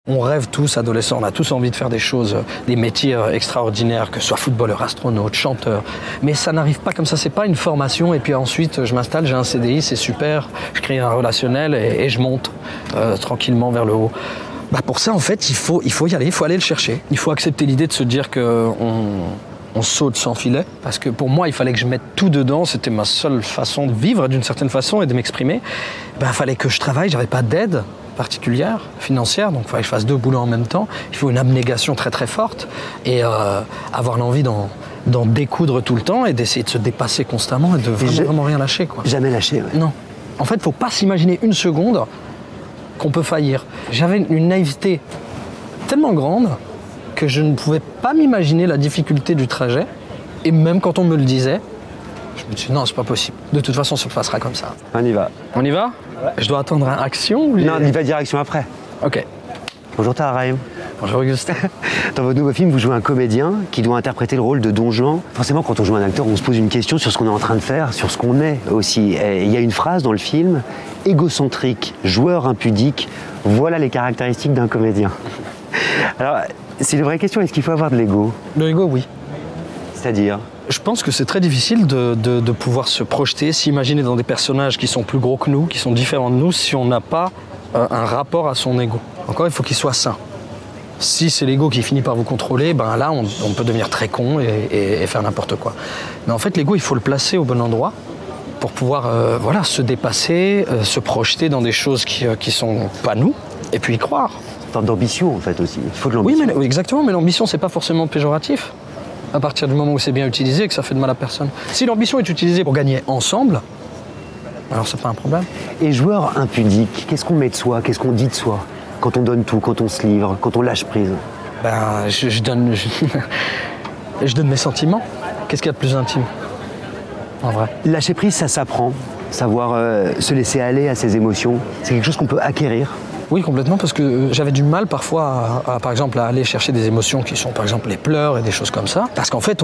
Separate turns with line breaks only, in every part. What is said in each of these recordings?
On rêve tous, adolescents, on a tous envie de faire des choses, des métiers extraordinaires, que ce soit footballeur, astronaute, chanteur. Mais ça n'arrive pas comme ça, c'est pas une formation et puis ensuite je m'installe, j'ai un CDI, c'est super, je crée un relationnel et je monte tranquillement vers le haut. Bah pour ça, en fait, il faut y aller, il faut aller le chercher. Il faut accepter l'idée de se dire qu'on saute sans filet. Parce que pour moi, il fallait que je mette tout dedans. C'était ma seule façon de vivre d'une certaine façon et de m'exprimer. Il fallait que je travaille, j'avais pas d'aide particulière, financière, donc il fallait que je fasse 2 boulots en même temps. Il faut une abnégation très très forte et avoir l'envie d'en découdre tout le temps et d'essayer de se dépasser constamment et de vraiment rien lâcher, quoi.
Jamais lâcher, ouais.
Non. En fait, il ne faut pas s'imaginer une seconde qu'on peut faillir. J'avais une naïveté tellement grande que je ne pouvais pas m'imaginer la difficulté du trajet. Et même quand on me le disait, je me disais non, c'est pas possible. De toute façon, ça se passera comme ça.
On y va.
On y va? Ouais. Je dois attendre une action ou...
Non, on y va direction après.
Ok.
Bonjour Tahar.
Bonjour Augustin.
Dans votre nouveau film, vous jouez un comédien qui doit interpréter le rôle de Don Juan. Forcément, quand on joue un acteur, on se pose une question sur ce qu'on est en train de faire, sur ce qu'on est aussi. Et il y a une phrase dans le film, égocentrique, joueur impudique, voilà les caractéristiques d'un comédien. Alors, c'est une vraie question, est-ce qu'il faut avoir de l'ego?
De l'ego, oui.
C'est-à-dire?
Je pense que c'est très difficile de pouvoir se projeter, s'imaginer dans des personnages qui sont plus gros que nous, qui sont différents de nous, si on n'a pas un rapport à son ego. Encore, il faut qu'il soit sain. Si c'est l'ego qui finit par vous contrôler, ben là, on peut devenir très con et faire n'importe quoi. Mais en fait, l'ego, il faut le placer au bon endroit pour pouvoir voilà, se dépasser, se projeter dans des choses qui sont pas nous, et puis y croire.
Une forme d'ambition, en fait, aussi. Il faut de l'ambition.
Oui, exactement, mais l'ambition, c'est pas forcément péjoratif. À partir du moment où c'est bien utilisé et que ça fait de mal à personne. Si l'ambition est utilisée pour gagner ensemble, alors c'est pas un problème.
Et joueur impudique, qu'est-ce qu'on met de soi, qu'est-ce qu'on dit de soi quand on donne tout, quand on se livre, quand on lâche prise?
Je donne mes sentiments. Qu'est-ce qu'il y a de plus intime, en vrai?
Lâcher prise, ça s'apprend. Savoir se laisser aller à ses émotions, c'est quelque chose qu'on peut acquérir.
Oui, complètement, parce que j'avais du mal parfois, par exemple, à aller chercher des émotions qui sont, par exemple, les pleurs et des choses comme ça. Parce qu'en fait,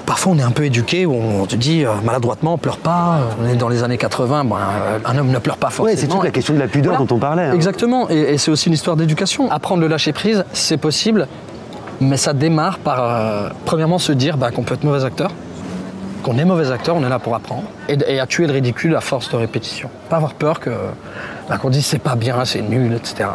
parfois, on est un peu éduqué, où on te dit maladroitement, pleure pas. On est dans les années 80, un homme ne pleure pas forcément.
Oui, c'est toute la question de la pudeur dont on parlait. Hein.
Exactement, et c'est aussi une histoire d'éducation. Apprendre le lâcher prise, c'est possible, mais ça démarre par, premièrement, se dire qu'on peut être mauvais acteur. Qu'on est mauvais acteur, on est là pour apprendre. Et à tuer le ridicule à force de répétition. Pas avoir peur qu'on dise c'est pas bien, c'est nul, etc.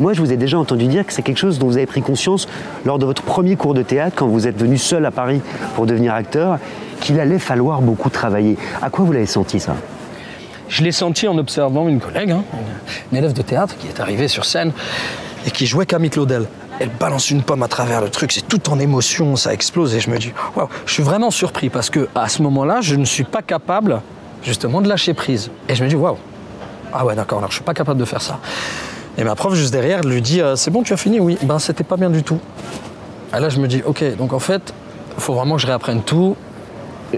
Moi, je vous ai déjà entendu dire que c'est quelque chose dont vous avez pris conscience lors de votre premier cours de théâtre, quand vous êtes venu seul à Paris pour devenir acteur, qu'il allait falloir beaucoup travailler. À quoi vous l'avez senti, ça?
Je l'ai senti en observant une collègue, une élève de théâtre qui est arrivée sur scène et qui jouait Camille Claudel. Elle balance une pomme à travers le truc, c'est tout en émotion, ça explose et je me dis waouh, je suis vraiment surpris parce que à ce moment-là, je ne suis pas capable justement de lâcher prise. Et je me dis waouh, ah ouais d'accord, alors je suis pas capable de faire ça. Et ma prof juste derrière lui dit c'est bon, tu as fini? Oui. C'était pas bien du tout. Et là je me dis ok, donc en fait, il faut vraiment que je réapprenne tout.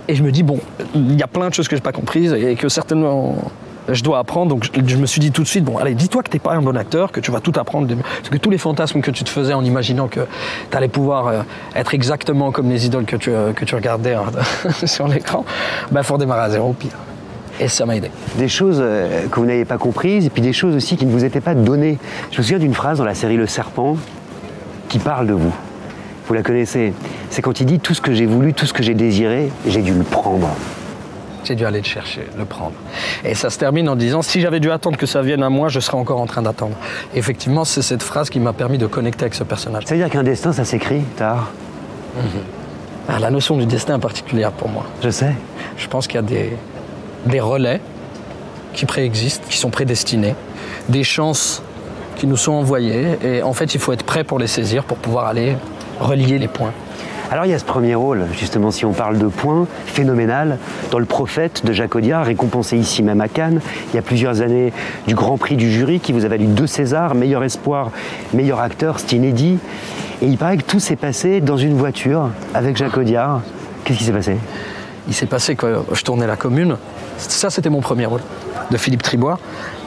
Et je me dis bon, il y a plein de choses que j'ai pas comprises et que certainement je dois apprendre, donc je me suis dit tout de suite, bon allez, dis-toi que t'es pas un bon acteur, que tu vas tout apprendre, parce que tous les fantasmes que tu te faisais en imaginant que t'allais pouvoir être exactement comme les idoles que tu regardais sur l'écran, faut redémarrer à zéro, pire. Et ça m'a aidé. Des
choses que vous n'avez pas comprises, et puis des choses aussi qui ne vous étaient pas données. Je me souviens d'une phrase dans la série Le Serpent qui parle de vous. Vous la connaissez. C'est quand il dit « Tout ce que j'ai voulu, tout ce que j'ai désiré, j'ai dû le prendre ».
J'ai dû aller le chercher, le prendre. Et ça se termine en disant, si j'avais dû attendre que ça vienne à moi, je serais encore en train d'attendre. Et effectivement, c'est cette phrase qui m'a permis de connecter avec ce personnage.
Ça veut dire qu'un destin, ça s'écrit, Tahar?
La notion du destin est particulière pour moi.
Je sais.
Je pense qu'il y a des relais qui préexistent, qui sont prédestinés, des chances qui nous sont envoyées, et en fait, il faut être prêt pour les saisir, pour pouvoir aller relier les points.
Alors il y a ce premier rôle, justement, si on parle de points, phénoménal, dans Le Prophète de Jacques Audiard, récompensé ici même à Cannes, il y a plusieurs années du Grand Prix du jury qui vous a valu 2 Césars, meilleur espoir, meilleur acteur, c'est inédit. Et il paraît que tout s'est passé dans une voiture avec Jacques Audiard. Qu'est-ce qui s'est passé?
Il s'est passé que je tournais La Commune, ça c'était mon premier rôle, de Philippe Tribois.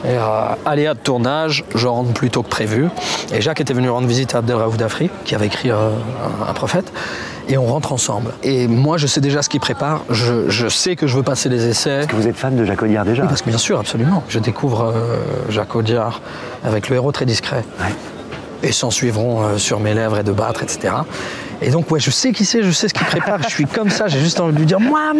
Et aléa de tournage, je rentre plus tôt que prévu. Et Jacques était venu rendre visite à Abdelraouf Dafri, qui avait écrit un prophète. Et on rentre ensemble. Et moi, je sais déjà ce qu'il prépare. Je sais que je veux passer les essais.
Parce que vous êtes fan de Jacques Audiard déjà?
Oui, parce que bien sûr, absolument. Je découvre Jacques Audiard avec Le Héros très discret.
Ouais.
Et s'en suivront Sur mes lèvres et De battre, etc. Et donc, ouais, je sais qui c'est, je sais ce qu'il prépare, je suis comme ça, j'ai juste envie de lui dire « moi ».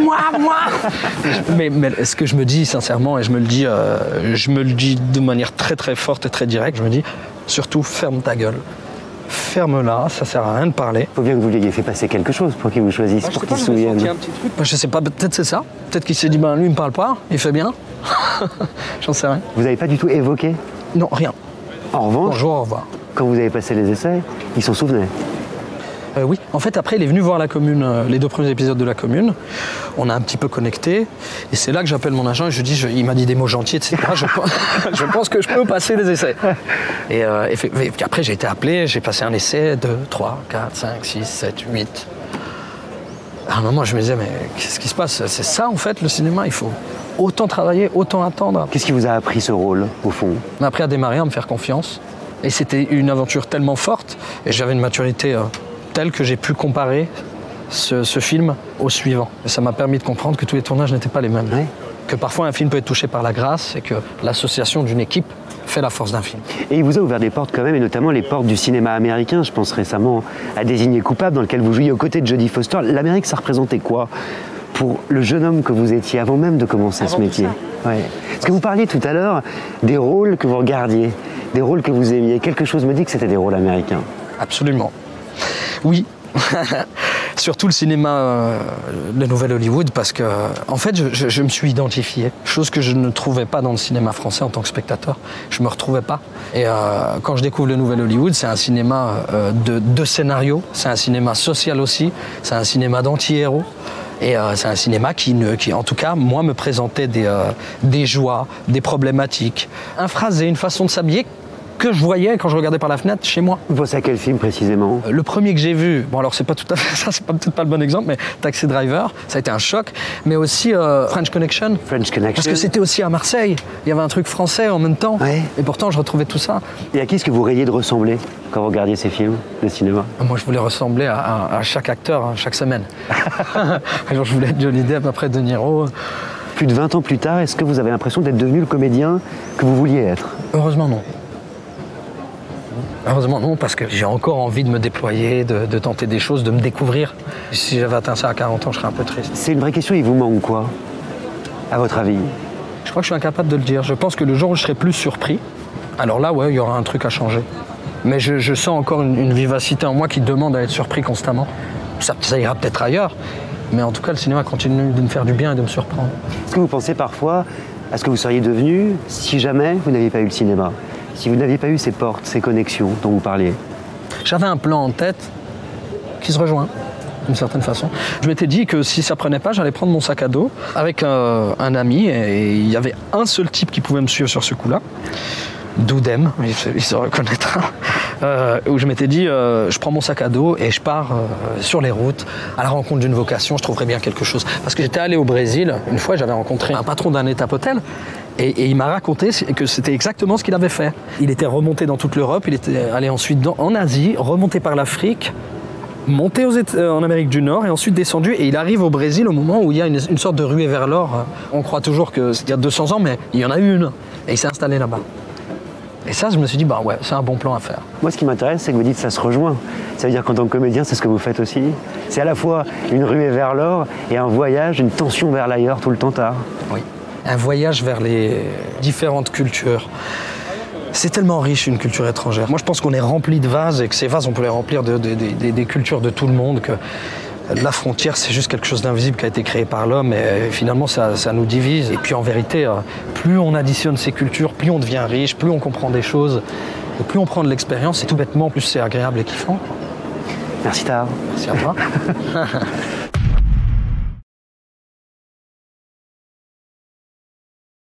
Mais ce que je me dis sincèrement, et je me le dis de manière très très forte et très directe, je me dis surtout ferme ta gueule. Ferme-la, ça sert à rien de parler.
Il faut bien que vous lui ayez fait passer quelque chose pour qu'il vous choisisse, pour qu'il se souvienne.
Je sais pas, peut-être c'est ça. Peut-être qu'il s'est dit, lui il me parle pas, il fait bien. J'en sais rien.
Vous n'avez pas du tout évoqué?
Non, rien.
En revanche,
bonjour, au revoir.
Quand vous avez passé les essais, il s'en souvenait?
Oui, en fait après il est venu voir La Commune, les 2 premiers épisodes de La Commune. On a un petit peu connecté et c'est là que j'appelle mon agent et je dis, il m'a dit des mots gentils, etc. je pense que je peux passer les essais. Et puis après j'ai été appelé, j'ai passé un essai, 2, 3, 4, 5, 6, 7, 8. À un moment je me disais, mais qu'est-ce qui se passe? C'est ça en fait le cinéma, il faut autant travailler, autant attendre.
Qu'est-ce qui vous a appris ce rôle au fond?
On m'a appris à démarrer, à me faire confiance. Et c'était une aventure tellement forte et j'avais une maturité telle que j'ai pu comparer ce film au suivant. Et ça m'a permis de comprendre que tous les tournages n'étaient pas les mêmes.
Ouais.
Que parfois un film peut être touché par la grâce et que l'association d'une équipe fait la force d'un film.
Et il vous a ouvert des portes quand même, et notamment les portes du cinéma américain. Je pense récemment à Désigné coupable, dans lequel vous jouiez aux côtés de Jodie Foster. L'Amérique, ça représentait quoi pour le jeune homme que vous étiez avant même de commencer ce métier? Ouais. Parce que vous parliez tout à l'heure des rôles que vous regardiez, des rôles que vous aimiez. Quelque chose me dit que c'était des rôles américains.
Absolument. Oui. Surtout le cinéma de Nouvelle Hollywood, parce que en fait je me suis identifié, chose que je ne trouvais pas dans le cinéma français en tant que spectateur. Je me retrouvais pas. Et quand je découvre le Nouvel Hollywood, c'est un cinéma de scénario, c'est un cinéma social aussi, c'est un cinéma d'anti-héros. Et c'est un cinéma qui, en tout cas, moi, me présentait des joies, des problématiques, un phrasé, une façon de s'habiller que je voyais quand je regardais par la fenêtre chez moi.
Vous pensez à quel film précisément?
Le premier que j'ai vu, bon alors c'est pas tout à fait ça, c'est peut-être pas le bon exemple, mais Taxi Driver, ça a été un choc, mais aussi French Connection.
French Connection.
Parce que c'était aussi à Marseille, il y avait un truc français en même temps,
ouais. Et
pourtant je retrouvais tout ça.
Et à qui est-ce que vous rayez de ressembler quand vous regardiez ces films de cinéma?
Moi je voulais ressembler à chaque acteur, chaque semaine. Alors, je voulais être Johnny Depp, après De Niro.
Plus de 20 ans plus tard, est-ce que vous avez l'impression d'être devenu le comédien que vous vouliez être?
Heureusement non. Heureusement non, parce que j'ai encore envie de me déployer, de tenter des choses, de me découvrir. Si j'avais atteint ça à 40 ans, je serais un peu triste.
C'est une vraie question, il vous manque quoi, à votre avis?
Je crois que je suis incapable de le dire. Je pense que le jour où je serai plus surpris, alors là, ouais, il y aura un truc à changer. Mais je sens encore une vivacité en moi qui demande à être surpris constamment. Ça ira peut-être ailleurs, mais en tout cas, le cinéma continue de me faire du bien et de me surprendre.
Est-ce que vous pensez parfois à ce que vous seriez devenu si jamais vous n'aviez pas eu le cinéma? Si vous n'aviez pas eu ces portes, ces connexions dont vous parliez?
J'avais un plan en tête qui se rejoint, d'une certaine façon. Je m'étais dit que si ça prenait pas, j'allais prendre mon sac à dos avec un ami, et il y avait un seul type qui pouvait me suivre sur ce coup-là, Doudem, il se reconnaîtra, où je m'étais dit, je prends mon sac à dos et je pars sur les routes à la rencontre d'une vocation, je trouverais bien quelque chose. Parce que j'étais allé au Brésil, une fois j'avais rencontré un patron d'un étape-hôtel, et il m'a raconté que c'était exactement ce qu'il avait fait. Il était remonté dans toute l'Europe, il était allé ensuite en Asie, remonté par l'Afrique, monté en Amérique du Nord et ensuite descendu. Et il arrive au Brésil au moment où il y a une sorte de ruée vers l'or. On croit toujours que c'est il y a 200 ans, mais il y en a eu une. Et il s'est installé là-bas. Et ça, je me suis dit, bah ouais, c'est un bon plan à faire.
Moi, ce qui m'intéresse, c'est que vous dites que ça se rejoint. Ça veut dire qu'en tant que comédien, c'est ce que vous faites aussi. C'est à la fois une ruée vers l'or et un voyage, une tension vers l'ailleurs tout le temps tard. Oui.
Un voyage vers les différentes cultures. C'est tellement riche, une culture étrangère. Moi, je pense qu'on est rempli de vases et que ces vases, on peut les remplir des cultures de tout le monde. Que la frontière, c'est juste quelque chose d'invisible qui a été créé par l'homme et finalement, ça nous divise. Et puis, en vérité, plus on additionne ces cultures, plus on devient riche, plus on comprend des choses, et plus on prend de l'expérience. Et tout bêtement, plus c'est agréable et kiffant.
Merci, Tahar.
Merci à toi.